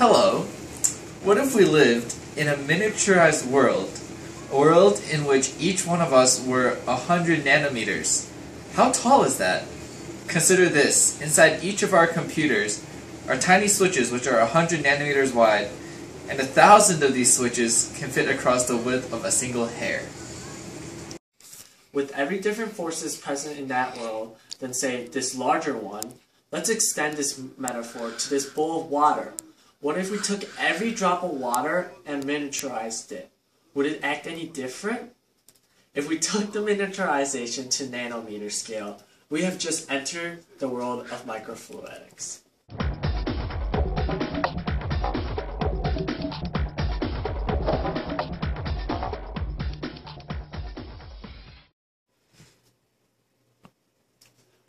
Hello. What if we lived in a miniaturized world? A world in which each one of us were 100 nanometers. How tall is that? Consider this. Inside each of our computers are tiny switches which are 100 nanometers wide, and 1,000 of these switches can fit across the width of a single hair. With every different forces present in that world than, say, this larger one, let's extend this metaphor to this bowl of water. What if we took every drop of water and miniaturized it? Would it act any different? If we took the miniaturization to nanometer scale, we have just entered the world of microfluidics.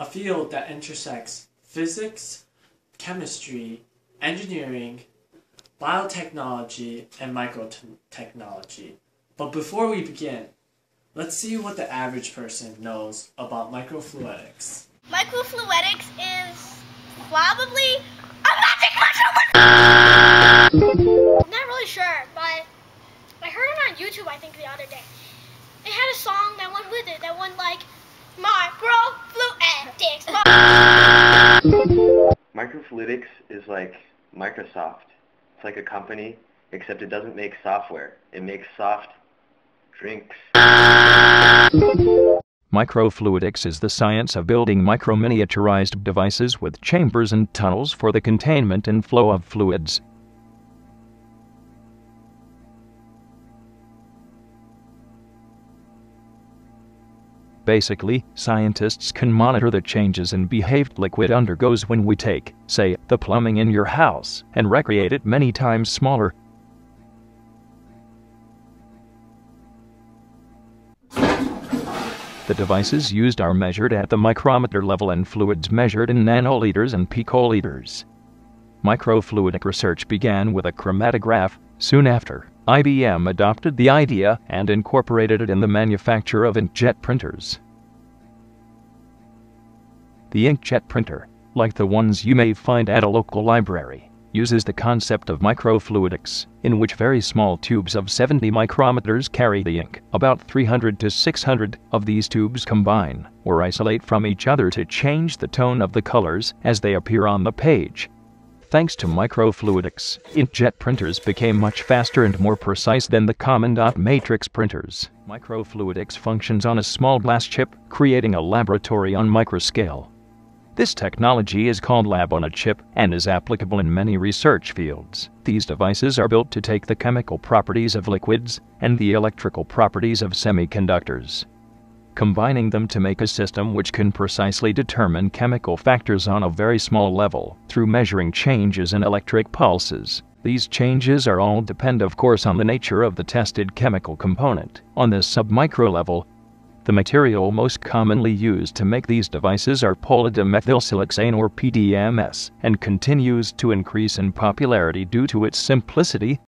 A field that intersects physics, chemistry, engineering, biotechnology, and microtechnology. But before we begin, let's see what the average person knows about microfluidics. Microfluidics is probably a magic mushroom! I'm not really sure, but I heard it on YouTube, I think, the other day. It had a song that went with it, that went like, Microfluidics. Microfluidics is like Microsoft. It's like a company, except it doesn't make software. It makes soft drinks. Microfluidics is the science of building micro-miniaturized devices with chambers and tunnels for the containment and flow of fluids. Basically, scientists can monitor the changes in behaved liquid undergoes when we take, say, the plumbing in your house, and recreate it many times smaller. The devices used are measured at the micrometer level and fluids measured in nanoliters and picoliters. Microfluidic research began with a chromatograph. Soon after, IBM adopted the idea and incorporated it in the manufacture of inkjet printers. The inkjet printer, like the ones you may find at a local library, uses the concept of microfluidics, in which very small tubes of 70 micrometers carry the ink. About 300 to 600 of these tubes combine or isolate from each other to change the tone of the colors as they appear on the page. Thanks to microfluidics, inkjet printers became much faster and more precise than the common dot matrix printers. Microfluidics functions on a small glass chip, creating a laboratory on microscale. This technology is called lab-on-a-chip and is applicable in many research fields. These devices are built to take the chemical properties of liquids and the electrical properties of semiconductors, combining them to make a system which can precisely determine chemical factors on a very small level through measuring changes in electric pulses. These changes are all depend, of course, on the nature of the tested chemical component. On this submicro level, the material most commonly used to make these devices are polydimethylsiloxane or PDMS, and continues to increase in popularity due to its simplicity,